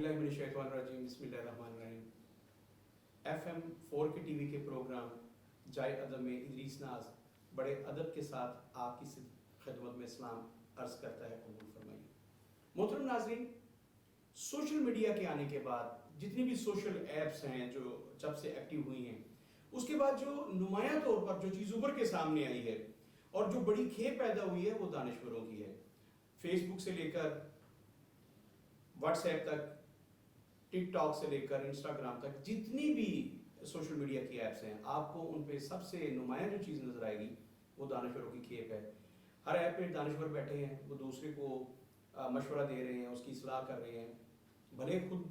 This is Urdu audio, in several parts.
باللہ من الشیطان الرجیم بسم اللہ الرحمن الرحیم۔ FM4 کے ٹی وی کے پروگرام جائے ادب میں ادریس ناز بڑے ادب کے ساتھ آپ کی خدمت میں اسلام عرض کرتا ہے، قبول فرمائیے۔ محترم ناظرین، سوشل میڈیا کے آنے کے بعد جتنی بھی سوشل ایپس ہیں جو جب سے ایکٹیو ہوئی ہیں، اس کے بعد جو نمایاں طور پر جو چیز ابھر کے سامنے آئی ہے اور جو بڑی کھیپ پیدا ہوئی ہے وہ دانشوروں کی ہے۔ فیس بک سے لے کر واٹس ایپ تک، ٹک ٹاک سے لے کر انسٹاگرام تک، جتنی بھی سوشل میڈیا کی ایپس ہیں، آپ کو ان پہ سب سے نمایاں جو چیز نظر آئے گی وہ دانشوروں کی کھیپ ہے۔ ہر ایپ پہ دانشور بیٹھے ہیں، وہ دوسرے کو مشورہ دے رہے ہیں، اس کی اصلاح کر رہے ہیں، بھلے خود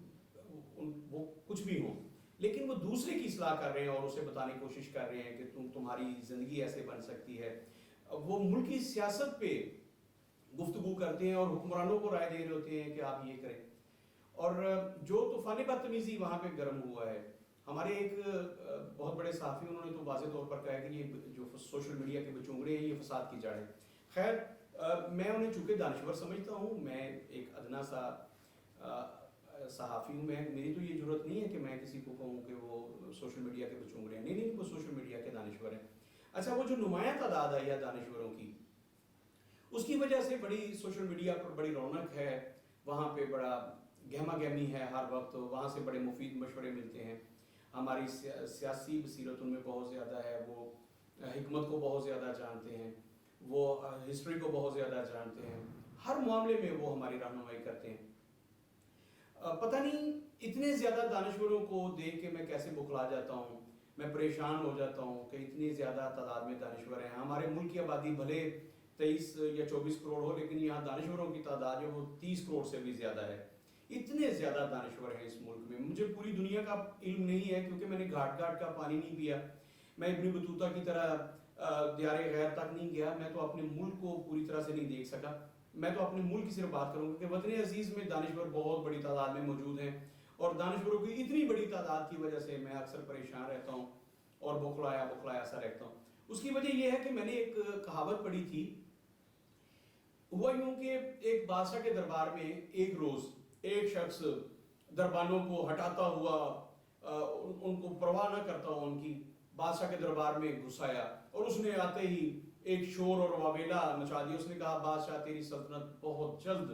وہ کچھ بھی ہوں، لیکن وہ دوسرے کی اصلاح کر رہے ہیں اور اسے بتانے کی کوشش کر رہے ہیں کہ تمہاری زندگی ایسے بن سکتی ہے۔ وہ ملکی سیاست پہ گفتگو کرتے ہیں اور حکمرانوں کو رائے دے رہے ہوتے ہیں کہ آپ یہ کریں۔ اور جو طوفان بدتمیزی وہاں پہ گرم ہوا ہے، ہمارے ایک بہت بڑے صحافی انہوں نے تو واضح طور پر کہا ہے کہ یہ جو سوشل میڈیا کے بچونگڑے ہیں یہ فساد کی جڑ ہے۔ خیر، میں انہیں چونکہ دانشور سمجھتا ہوں، میں ایک ادنا سا صحافی ہوں، میری تو یہ ضرورت نہیں ہے کہ میں کسی کو کہوں کہ وہ سوشل میڈیا کے بچونگڑے ہیں، نہیں، وہ سوشل میڈیا کے دانشور ہیں۔ اچھا، وہ جو نمایاں تعداد آئی ہے دانشوروں کی، اس کی وجہ سے بڑی سوشل میڈیا پر بڑی رونق ہے، وہاں پہ بڑا گہما گہمی ہے ہر وقت، وہاں سے بڑے مفید مشورے ملتے ہیں۔ ہماری سیاسی بصیرت ان میں بہت زیادہ ہے، وہ حکمت کو بہت زیادہ جانتے ہیں، وہ ہسٹری کو بہت زیادہ جانتے ہیں، ہر معاملے میں وہ ہماری رہنمائی کرتے ہیں۔ پتہ نہیں اتنے زیادہ دانشوروں کو دیکھ کے میں کیسے بخلا جاتا ہوں، میں پریشان ہو جاتا ہوں کہ اتنی زیادہ تعداد میں دانشور ہیں۔ ہمارے ملک کی آبادی بھلے 23 یا 24 کروڑ ہو، لیکن یہاں دانشوروں کی تعداد جو وہ 30 کروڑ سے بھی زیادہ ہے۔ اتنے زیادہ دانشور ہیں اس ملک میں۔ مجھے پوری دنیا کا علم نہیں ہے کیونکہ میں نے گھاٹ گھاٹ کا پانی نہیں پیا، میں ابن بطوطہ کی طرح دیار غیر تک نہیں گیا، میں تو اپنے ملک کو پوری طرح سے نہیں دیکھ سکا۔ میں تو اپنے ملک کی صرف بات کروں گا کہ وطن عزیز میں دانشور بہت بڑی تعداد میں موجود ہیں، اور دانشوروں کی اتنی بڑی تعداد کی وجہ سے میں اکثر پریشان رہتا ہوں اور بخلایا سا رہتا ہوں۔ اس کی وجہ یہ ہے کہ میں نے ایک کہاوت پڑھی تھی، ہوا یوں کہ ایک بادشاہ کے دربار میں ایک روز ایک شخص دربانوں کو ہٹاتا ہوا، ان کو پرواہ نہ کرتا ہوا ان کی، بادشاہ کے دربار میں گھس آیا اور اس نے آتے ہی ایک شور اور واویلا مچا دیا۔ اس نے کہا، بادشاہ تیری سلطنت بہت جلد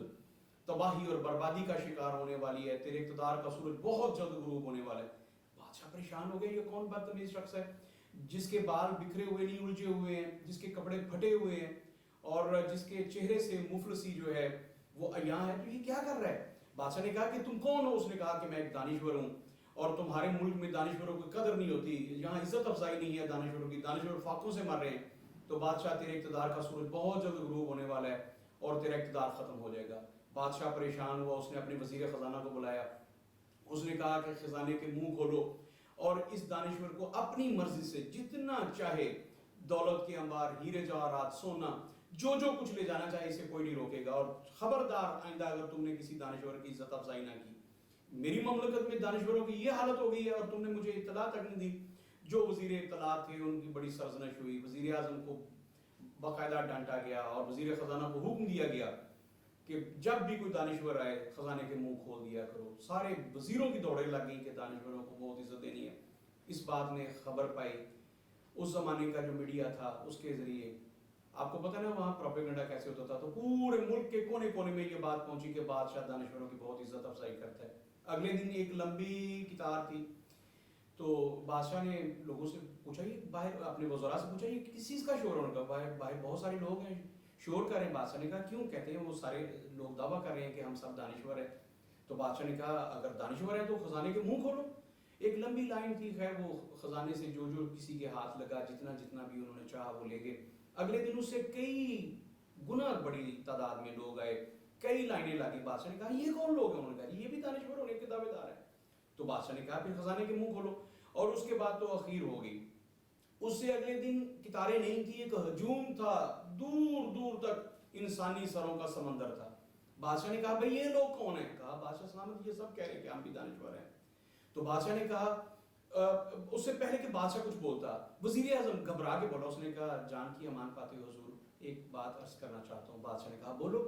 تباہی اور بربادی کا شکار ہونے والی ہے، تیرے اقتدار کا سورج بہت جلد غروب ہونے والا ہے۔ بادشاہ پریشان ہو گئے، یہ کون بدتمیز شخص ہے جس کے بال بکھرے ہوئے نہیں، الجھے ہوئے ہیں، جس کے کپڑے پھٹے ہوئے ہیں اور جس کے چہرے سے مفلسی جو ہے وہ عیاں ہے، تو یہ کیا کر رہا ہے؟ بادشاہ نے کہا کہ تم کون ہو؟ اس نے کہا کہ میں ایک دانشور ہوں، اور تمہارے ملک میں دانشوروں کی قدر نہیں ہوتی، یہاں عزت افزائی نہیں ہے دانشوروں کی، دانشور فاقوں سے مر رہے ہیں۔ تو بادشاہ، تیرے اقتدار کا سورج بہت جلد غروب ہونے والا ہے اور تیرا اقتدار ختم ہو جائے گا۔ بادشاہ پریشان ہوا، اس نے اپنے وزیر خزانہ کو بلایا، اس نے کہا کہ خزانے کے منہ کھولو اور اس دانشور کو اپنی مرضی سے جتنا چاہے دولت کے انبار، ہیرے جواہرات، سونا، جو کچھ لے جانا چاہے، اسے کوئی نہیں روکے گا، اور خبردار آئندہ اگر تم نے کسی دانشور کی عزت افزائی نہ کی۔ میری مملکت میں دانشوروں کی یہ حالت ہو گئی ہے اور تم نے مجھے اطلاع تک نہیں دی۔ جو وزیر اطلاع تھے ان کی بڑی سرزنش ہوئی، وزیر اعظم کو باقاعدہ ڈانٹا گیا اور وزیر خزانہ کو حکم دیا گیا کہ جب بھی کوئی دانشور آئے خزانے کے منہ کھول دیا کرو۔ سارے وزیروں کی دوڑیں لگ گئی کہ دانشوروں کو بہت عزت دینی ہے۔ اس بات نے خبر پائی، اس زمانے کا جو میڈیا تھا اس کے ذریعے، آپ کو پتہ نا وہاں پروپیگنڈا کیسے ہوتا تھا، تو پورے ملک کے کونے کونے میں یہ بات پہنچی کہ بادشاہ دانشوروں کی بہت عزت افزائی کرتا ہے۔ اگلے دن ایک لمبی قطار تھی، تو بادشاہ نے لوگوں سے پوچھا، یہ باہر اپنے وزراء سے پوچھا، یہ کس چیز کا شور ہونے کا؟ باہر بہت سارے لوگ ہیں شور کر رہے ہیں۔ بادشاہ نے کہا کیوں؟ کہتے ہیں وہ سارے لوگ دعویٰ کر رہے ہیں کہ ہم سب دانشور ہیں۔ تو بادشاہ نے کہا اگر دانشور ہیں تو خزانے کے منہ کھولو۔ ایک لمبی لائن تھی، خیر وہ خزانے سے جو کسی کے ہاتھ لگا، جتنا بھی انہوں نے چاہا وہ لے گئے۔ اگلے دن اس سے کئی گنا بڑی تعداد میں لوگ آئے، کئی لائنیں لگی۔ بادشاہ نے کہا یہ کون لوگ ہیں؟ انہوں نے کہا یہ بھی دانشور ہونے کے دعوے دار ہیں۔ تو بادشاہ نے کہا پھر خزانے کے منہ کھولو، اور اس کے بعد تو اخیر ہو گئی۔ اس سے اگلے دن قطاریں نہیں تھی، ایک ہجوم تھا، دور دور تک انسانی سروں کا سمندر تھا۔ بادشاہ نے کہا بھئی یہ لوگ کون ہیں؟ کہا بادشاہ سلامت یہ سب کہہ رہے ہیں کہ ہم بھی دانشور ہیں۔ تو بادشاہ نے کہا اس سے پہلے کہ بادشاہ کچھ بولتا، وزیر اعظم گھبرا کے بولا، اس نے کہا جان کی امان پاتے حضور، ایک بات عرض کرنا چاہتا ہوں۔ بادشاہ نے کہا بولو۔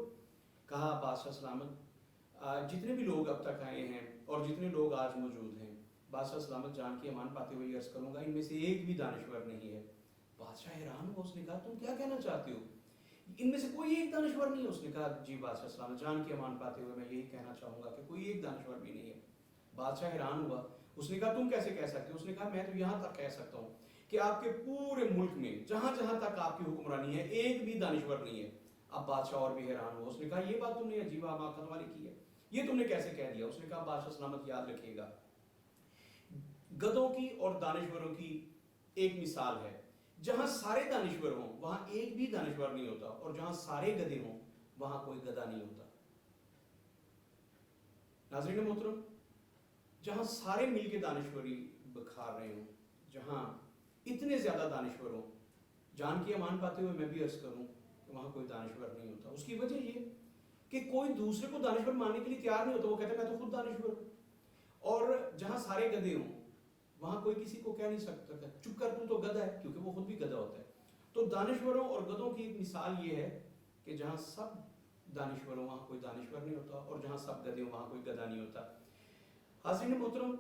کہا بادشاہ سلامت جتنے بھی لوگ اب تک آئے ہیں اور جتنے لوگ آج موجود ہیں، بادشاہ سلامت جان کی امان پاتے ہوئے عرض کروں گا ان میں سے ایک بھی دانشور نہیں ہے۔ بادشاہ حیران ہوا، اس نے کہا تم کیا کہنا چاہتے ہو؟ ان میں سے کوئی ایک دانشور نہیں ہے؟ اس نے کہا جی بادشاہ سلامت جان کی امان پاتے ہوئے میں یہی کہنا چاہوں گا کہ کوئی ایک دانشور بھی نہیں ہے۔ بادشاہ حیران ہوا، اس نے کہا تم کیسے کہہ سکتے ہو؟ اس نے کہا میں تو یہاں تک کہہ سکتا ہوں کہ آپ کے پورے ملک میں جہاں جہاں تک آپ کی حکمرانی ہے ایک بھی دانشور نہیں ہے۔ اب بادشاہ اور بھی حیران ہوا، اس نے کہا یہ بات تم نے عجیب آماقت والی کی ہے، یہ تم نے کیسے کہہ دیا؟ اس نے کہا بادشاہ سلامت یاد رکھیے گا، گدوں کی اور دانشوروں کی ایک مثال ہے، جہاں سارے دانشور ہوں وہاں ایک بھی دانشور نہیں ہوتا، اور جہاں سارے گدے ہوں وہاں کوئی گدا نہیں ہوتا۔ ناظرین محترم، جہاں سارے مل کے دانشوری بکھار رہے ہوں، جہاں اتنے زیادہ دانشور ہوں، جان کی امان پاتے ہوئے میں بھی عرض کروں کہ وہاں کوئی دانشور نہیں ہوتا۔ اس کی وجہ یہ کہ کوئی دوسرے کو دانشور ماننے کے لیے تیار نہیں ہوتا، وہ کہتا ہے میں تو خود دانشور ہوں۔ اور جہاں سارے گدے ہوں وہاں کوئی کسی کو کہہ نہیں سکتا کہ چپ کر تو گدھا ہے، کیونکہ وہ خود بھی گدھا ہوتا ہے۔ تو دانشوروں اور گدھوں کی ایک مثال یہ ہے کہ جہاں سب دانشور ہوں وہاں کوئی دانشور نہیں ہوتا، اور جہاں سب گدھے ہوں وہاں کوئی گدھا نہیں ہوتا۔ حاضرین محترم،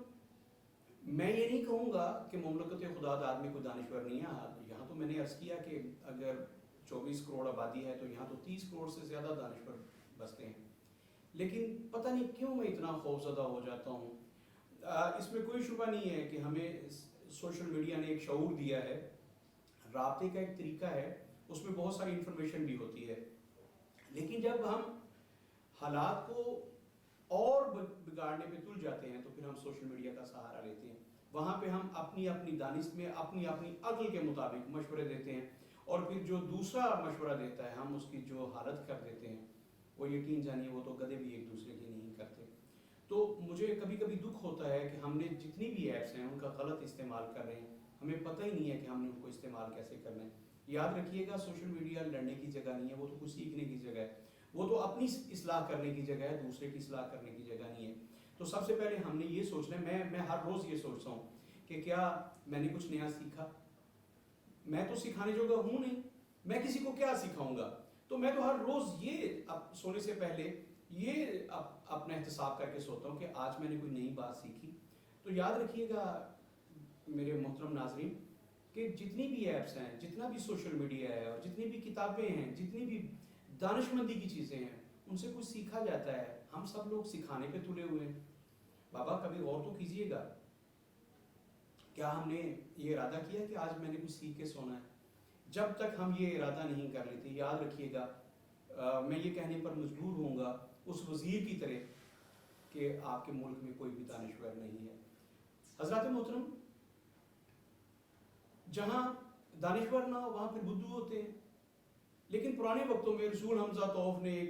میں یہ نہیں کہوں گا کہ مملکت خدا داد میں کوئی دانشور نہیں ہے۔ یہاں تو میں نے عرض کیا کہ اگر 24 کروڑ آبادی ہے تو یہاں تو 30 کروڑ سے زیادہ دانشور بستے ہیں، لیکن پتہ نہیں کیوں میں اتنا خوفزدہ ہو جاتا ہوں۔ اس میں کوئی شبہ نہیں ہے کہ ہمیں سوشل میڈیا نے ایک شعور دیا ہے، رابطے کا ایک طریقہ ہے، اس میں بہت ساری انفارمیشن بھی ہوتی ہے، لیکن جب ہم حالات کو اور بگاڑنے پہ تل جاتے ہیں تو پھر ہم سوشل میڈیا کا سہارا لیتے ہیں۔ وہاں پہ ہم اپنی اپنی دانش میں اپنی اپنی عقل کے مطابق مشورے دیتے ہیں، اور پھر جو دوسرا مشورہ دیتا ہے ہم اس کی جو حالت کر دیتے ہیں، وہ یقین جانیے وہ تو گدھے بھی ایک دوسرے کی نہیں کرتے۔ تو مجھے کبھی کبھی دکھ ہوتا ہے کہ ہم نے جتنی بھی ایپس ہیں ان کا غلط استعمال کر رہے ہیں، ہمیں پتہ ہی نہیں ہے کہ ہم نے ان کو استعمال کیسے کرنا ہے۔ یاد رکھیے گا سوشل میڈیا لڑنے کی جگہ نہیں ہے، وہ تو کچھ سیکھنے کی جگہ ہے، وہ تو اپنی اصلاح کرنے کی جگہ ہے، دوسرے کی اصلاح کرنے کی جگہ نہیں ہے۔ تو سب سے پہلے ہم نے یہ سوچنا ہے، میں ہر روز یہ سوچتا ہوں کہ کیا میں نے کچھ نیا سیکھا؟ میں تو سکھانے جوگا ہوں نہیں، میں کسی کو کیا سکھاؤں گا؟ تو میں تو ہر روز یہ سونے سے پہلے یہ اپنا احتساب کر کے سوتا ہوں کہ آج میں نے کوئی نئی بات سیکھی۔ تو یاد رکھیے گا میرے محترم ناظرین کہ جتنی بھی ایپس ہیں، جتنا بھی سوشل میڈیا ہے، اور جتنی بھی کتابیں ہیں، جتنی بھی دانشمندی کی چیزیں ہیں، ان سے کچھ سیکھا جاتا ہے۔ ہم سب لوگ سکھانے پہ تلے ہوئے ہیں۔ بابا کبھی غور تو کیجئے گا، کیا ہم نے یہ ارادہ کیا کہ آج میں نے کچھ سیکھ کے سونا ہے؟ جب تک ہم یہ ارادہ نہیں کر لیتے، یاد رکھیے گا میں یہ کہنے پر مجبور ہوں گا اس وزیر کی طرح کہ آپ کے ملک میں کوئی بھی دانشور نہیں ہے۔ حضرات محترم، جہاں دانشور نہ ہو وہاں پھر بدھو ہوتے ہیں، لیکن پرانے وقتوں میں رسول حمزہ توف نے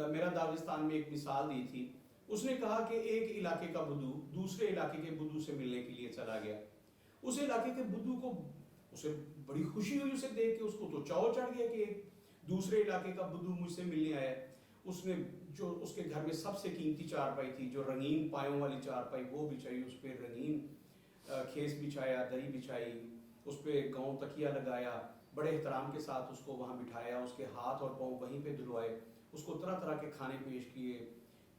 میرا داغستان میں ایک مثال دی تھی۔ اس نے کہا کہ ایک علاقے کا بدھو دوسرے علاقے کے بدھو سے ملنے کے لیے چلا گیا۔ اس علاقے کے بدھو کو اسے بڑی خوشی ہوئی اسے دیکھ کے، اس کو تو چاؤ چڑھ گیا کہ دوسرے علاقے کا بدھو مجھ سے ملنے آیا۔ اس نے جو اس کے گھر میں سب سے قیمتی چارپائی تھی، جو رنگین پایوں والی چارپائی، وہ بچھائی، اس پہ رنگین کھیس بچھایا، دری بچھائی، اس پہ گاؤں تکیہ لگایا، بڑے احترام کے ساتھ اس کو وہاں بٹھایا، اس کے ہاتھ اور پاؤں وہیں پہ دھلوائے، اس کو طرح طرح کے کھانے پیش کیے،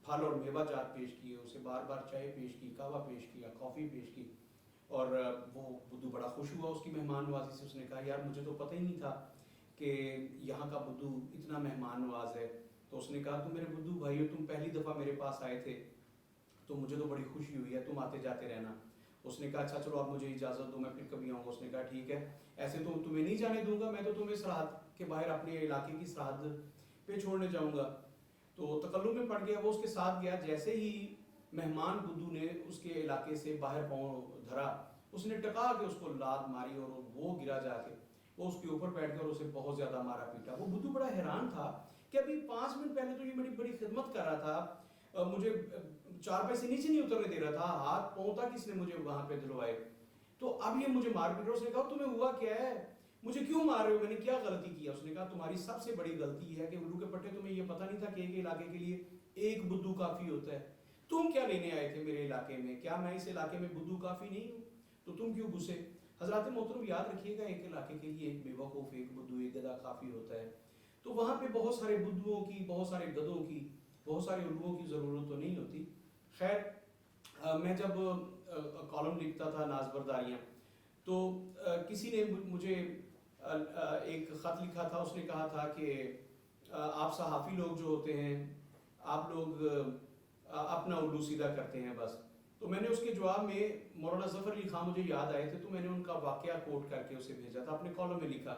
پھل اور میوہ جات پیش کیے، اسے بار بار چائے پیش کی، قہوہ پیش کیا، کافی پیش کی، اور وہ بدھو بڑا خوش ہوا اس کی مہمان نوازی سے۔ اس نے کہا یار مجھے تو پتہ ہی نہیں تھا کہ یہاں کا بدھو اتنا مہمان نواز ہے۔ تو اس نے کہا تم میرے بدھو بھائیو، تم پہلی دفعہ میرے پاس آئے تھے تو مجھے تو بڑی خوشی ہوئی ہے، تم آتے جاتے رہنا۔ اس نے کہا اچھا چلو اب مجھے اجازت دو، میں پھر کبھی آؤں گا۔ اس نے کہا ٹھیک ہے، ایسے تو تمہیں نہیں جانے دوں گا، میں تو تمہیں سرحد کے باہر اپنے علاقے کی سرحد پہ چھوڑنے جاؤں گا۔ تو تکلف میں پڑ گیا، وہ اس کے ساتھ گیا۔ جیسے ہی مہمان بدھو نے اس کے علاقے سے باہر پاؤں دھرا، اس نے ٹکا کے اس کو لات ماری اور وہ گرا جا کے، وہ اس کے اوپر بیٹھ کر اسے بہت زیادہ مارا پیٹا۔ وہ بدھو بڑا حیران تھا کہ ابھی 5 منٹ پہلے تو یہ میری بڑی خدمت کر رہا تھا، مجھے چارپائی سے نیچے نہیں اترنے دے رہا تھا، ہاتھ پاؤں تک اس نے مجھے وہاں پہ دھلوائے، تو اب یہ مجھے مار پیٹ رہا۔ اس نے کہا تمہیں ہوا کیا ہے، مجھے کیوں مار رہے ہو، میں نے کیا غلطی کیا؟ اس نے کہا تمہاری سب سے بڑی غلطی یہ ہے کہ الو کے پٹے تمہیں یہ پتہ نہیں تھا کہ ایک علاقے کے لیے ایک بدھو کافی ہوتا ہے۔ تم کیا لینے آئے تھے میرے علاقے میں؟ کیا میں اس علاقے میں بدھو کافی نہیں ہوں؟ تو تم کیوں گھسے؟ حضرات محترم یاد رکھیے گا ایک علاقے کے لیے ایک بیوقوف، ایک بدھو، ایک گدھا کافی ہوتا ہے۔ تو وہاں پہ بہت سارے بدھوؤں کی، بہت سارے گدھوں کی بہت سارے الگوؤں کی ضرورت تو نہیں ہوتی. خیر میں جب کالم لکھتا تھا ناز برداریاں تو کسی نے مجھے ایک خط لکھا تھا. اس نے کہا تھا کہ آپ صحافی لوگ جو ہوتے ہیں آپ لوگ اپنا اردو سیدھا کرتے ہیں بس. تو میں نے اس کے جواب میں مولانا ظفر علی خان مجھے یاد آئے تھے تو میں نے ان کا واقعہ کوٹ کر کے اسے بھیجا تھا. اپنے کالم میں لکھا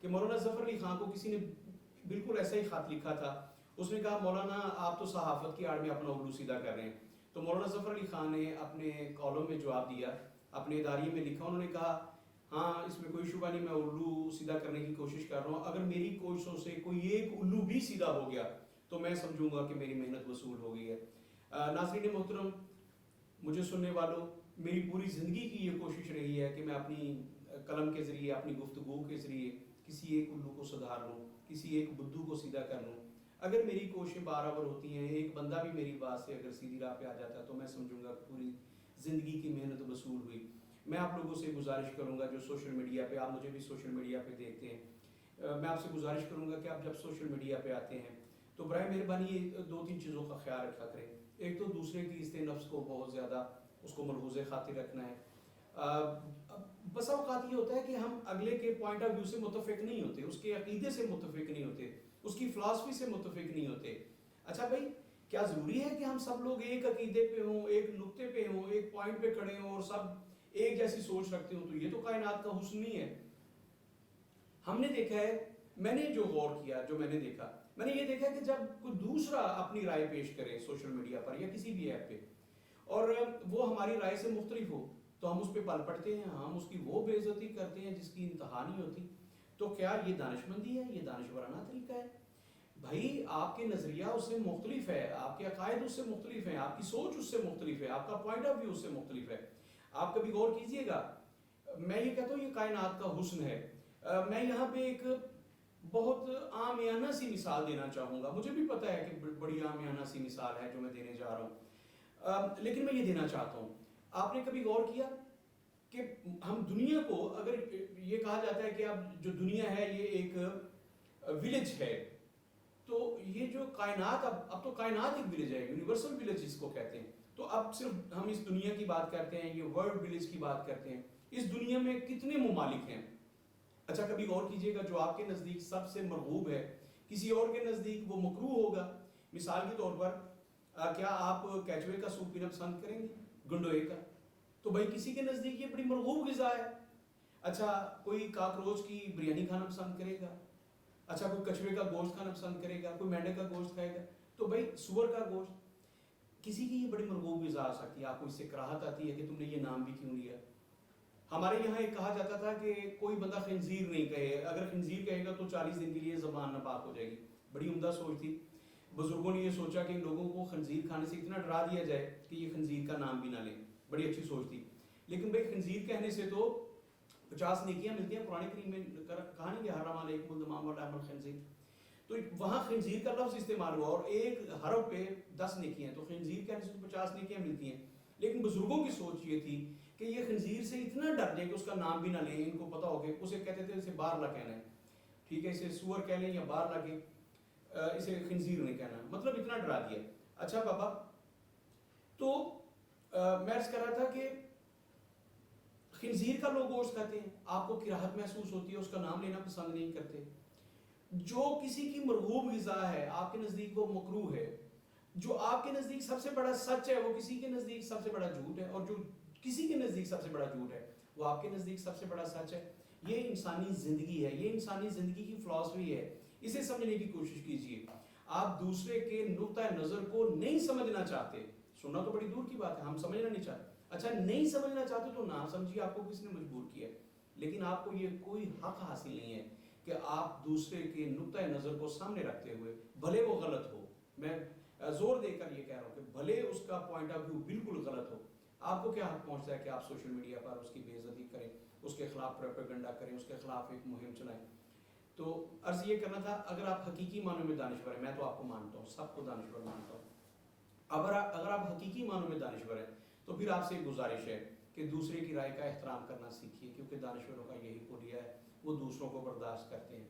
کہ مولانا ظفر علی خان کو کسی نے بالکل ایسا ہی خط لکھا تھا. اس نے کہا مولانا آپ تو صحافت کی آڑ میں اپنا اردو سیدھا کر رہے ہیں. تو مولانا ظفر علی خان نے اپنے کالم میں جواب دیا, اپنے اداریے میں لکھا. انہوں نے کہا ہاں اس میں کوئی شبہ نہیں, میں اردو سیدھا کرنے کی کوشش کر رہا ہوں. اگر میری کوششوں سے کوئی ایک الو بھی سیدھا ہو گیا تو میں سمجھوں گا کہ میری محنت وصول ہو گئی ہے. ناظرین محترم, مجھے سننے والوں, میری پوری زندگی کی یہ کوشش رہی ہے کہ میں اپنی قلم کے ذریعے, اپنی گفتگو کے ذریعے کسی ایک الو کو سدھار لوں, کسی ایک بدو کو سیدھا کر لوں. اگر میری کوششیں برابر ہوتی ہیں, ایک بندہ بھی میری بات سے اگر سیدھی راہ پہ آ جاتا ہے تو میں سمجھوں گا پوری زندگی کی محنت وصول ہوئی. میں آپ لوگوں سے گزارش کروں گا جو سوشل میڈیا پہ, آپ مجھے بھی سوشل میڈیا پہ دیکھتے ہیں, میں آپ سے گزارش کروں گا کہ آپ جب سوشل میڈیا پہ آتے ہیں تو برائے مہربانی یہ 2-3 چیزوں کا خیال رکھا کریں. ایک تو دوسرے کی عزت نفس کو بہت زیادہ اس کو ملحوظ خاطر رکھنا ہے. بس اوقات یہ ہوتا ہے کہ ہم اگلے کے پوائنٹ آف ویو سے متفق نہیں ہوتے, اس کے عقیدے سے متفق نہیں ہوتے, اس کی فلاسفی سے متفق نہیں ہوتے. اچھا بھائی, کیا ضروری ہے کہ ہم سب لوگ ایک عقیدے پہ ہوں, ایک نقطے پہ ہوں, ایک پوائنٹ پہ کھڑے ہوں اور سب ایک جیسی سوچ رکھتے ہوں؟ تو یہ تو کائنات کا حسن نہیں ہے. ہم نے دیکھا ہے, میں نے جو غور کیا, جو میں نے دیکھا, میں نے یہ دیکھا کہ جب کوئی دوسرا اپنی رائے پیش کرے سوشل میڈیا پر یا کسی بھی ایپ پہ اور وہ ہماری رائے سے مختلف ہو تو ہم اس پہ پل پڑتے ہیں, ہم اس کی وہ بے عزتی کرتے ہیں جس کی انتہا نہیں ہوتی. تو کیا یہ دانشمندی ہے؟ یہ دانشورانہ طریقہ ہے؟ بھائی آپ کے نظریہ اس سے مختلف ہے, آپ کے عقائد اس سے مختلف ہیں, آپ کی سوچ اس سے مختلف ہے, آپ کا پوائنٹ آف ویو اس سے مختلف ہے. آپ کبھی غور کیجئے گا, میں یہ کہتا ہوں یہ کائنات کا حسن ہے. میں یہاں پہ ایک بہت عامیانہ سی مثال دینا چاہوں گا. مجھے بھی پتہ ہے کہ بڑی عامیانہ سی مثال ہے جو میں دینے جا رہا ہوں, لیکن میں یہ دینا چاہتا ہوں. آپ نے کبھی غور کیا کہ ہم دنیا کو, اگر یہ کہا جاتا ہے کہ اب جو دنیا ہے یہ ایک ولیج ہے, تو یہ جو کائنات, اب تو کائنات ایک ولیج ہے, یونیورسل ولیج جس کو کہتے ہیں. تو اب صرف ہم اس دنیا کی بات کرتے ہیں, یہ ورلڈ ولیج کی بات کرتے ہیں. اس دنیا میں کتنے ممالک ہیں؟ اچھا کبھی غور کیجئے گا, جو آپ کے نزدیک سب سے مرغوب ہے کسی اور کے نزدیک وہ مکروہ ہوگا. مثال کے طور پر کیا آپ کیچوے کا سوپ پینا پسند کریں گے, گنڈوے کا؟ تو بھائی کسی کے نزدیک یہ بڑی مرغوب غذا ہے. اچھا کوئی کاکروچ کی بریانی کھانا پسند کرے گا, اچھا کوئی کچھوے کا گوشت کھانا پسند کرے گا, کوئی مینڈک کا گوشت کھائے گا. تو بھائی سور کا گوشت, کسی کی یہ بڑی مرغوب غذا آ سکتی ہے. آپ کو اس سے کراہت آتی ہے کہ تم نے یہ نام بھی کیوں لیا؟ ہمارے یہاں ایک کہا جاتا تھا کہ کوئی بندہ خنزیر نہیں کہے, اگر خنزیر کہے گا تو 40 دن کے لیے زبان ناپاک ہو جائے گی. بڑی عمدہ سوچ تھی. بزرگوں نے یہ سوچا کہ ان لوگوں کو خنزیر کھانے سے اتنا ڈرا دیا جائے کہ یہ خنزیر کا نام بھی نہ لیں. بڑی اچھی سوچ تھی. لیکن بھائی خنزیر کہنے سے تو 50 نیکیاں ملتی ہیں. قرآن کریم میں کہا نہیں کہ حرم علیکم الدمام ولحم الخنزیر, تو وہاں خنزیر کا لفظ استعمال ہوا اور ایک حرف پہ 10 نیکیاں, تو خنزیر کہنے سے تو 50 نیکیاں ملتی ہیں. لیکن بزرگوں کی سوچ یہ تھی کہ یہ خنزیر سے اتنا ڈر جائے کہ اس کا نام بھی نہ لیں. ان کو پتا ہو کہ اسے کہتے تھے اسے بارلا کہنا ہے, ٹھیک ہے, اسے سور کہہ لیں یا بارلا کے, اسے خنزیر نہیں کہنا, مطلب اتنا ڈرا دیا. اچھا بابا, تو میں عرض کر رہا تھا کہ خنزیر کا لوگ گوشت کھاتے ہیں, آپ کو کراہت محسوس ہوتی ہے, اس کا نام لینا پسند نہیں کرتے. جو کسی کی مرغوب غذا ہے آپ کے نزدیک وہ مکروہ ہے, جو آپ کے نزدیک سب سے بڑا سچ ہے وہ کسی کے نزدیک سب سے بڑا جھوٹ ہے, اور جو کسی کے نزدیک سب سے بڑا جھوٹ ہے وہ آپ کے نزدیک سب سے بڑا سچ ہے. یہ انسانی زندگی ہے, یہ انسانی زندگی کی فلسفی ہے. اسے سمجھنے کی کوشش کیجئے. آپ دوسرے کے نقطہ نظر کو نہیں سمجھنا چاہتے, سننا تو بڑی دور کی بات ہے, ہم سمجھنا نہیں چاہتے. اچھا نہیں سمجھنا چاہتے تو نہ سمجھیے, آپ کو کس نے مجبور کیا ہے. لیکن آپ کو یہ کوئی حق حاصل نہیں ہے کہ آپ دوسرے کے نقطہ نظر کو سامنے رکھتے ہوئے, بھلے وہ غلط ہو, میں زور دے کر یہ کہہ رہا ہوں کہ بھلے اس کا پوائنٹ آف ویو بالکل غلط ہو, آپ کو کیا حق پہنچتا ہے کہ آپ سوشل میڈیا پر اس کی بے عزتی کریں, اس کے خلاف پروپیگنڈا کریں, اس کے خلاف ایک مہم چلائیں. تو عرض یہ کرنا تھا, اگر آپ حقیقی معنوں میں دانشور ہیں, میں تو آپ کو مانتا ہوں, سب کو دانشور مانتا ہوں, اگر آپ حقیقی معنوں میں دانشور ہیں تو پھر آپ سے ایک گزارش ہے کہ دوسرے کی رائے کا احترام کرنا سیکھیے, کیونکہ دانشوروں کا یہی حلیہ ہے, وہ دوسروں کو برداشت کرتے ہیں.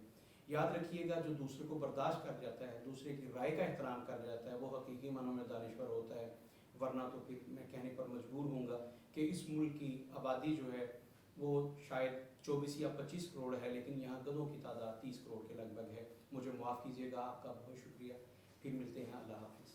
یاد رکھیے گا جو دوسرے کو برداشت کر جاتا ہے, دوسرے کی رائے کا احترام کر جاتا ہے, وہ حقیقی معنوں میں دانشور ہوتا ہے. ورنہ تو پھر میں کہنے پر مجبور ہوں گا کہ اس ملک کی آبادی جو ہے وہ شاید 24 یا 25 کروڑ ہے, لیکن یہاں گدھوں کی تعداد 30 کروڑ کے لگ بھگ ہے. مجھے معاف کیجیے گا, آپ کا بہت شکریہ. پھر ملتے ہیں, اللہ حافظ.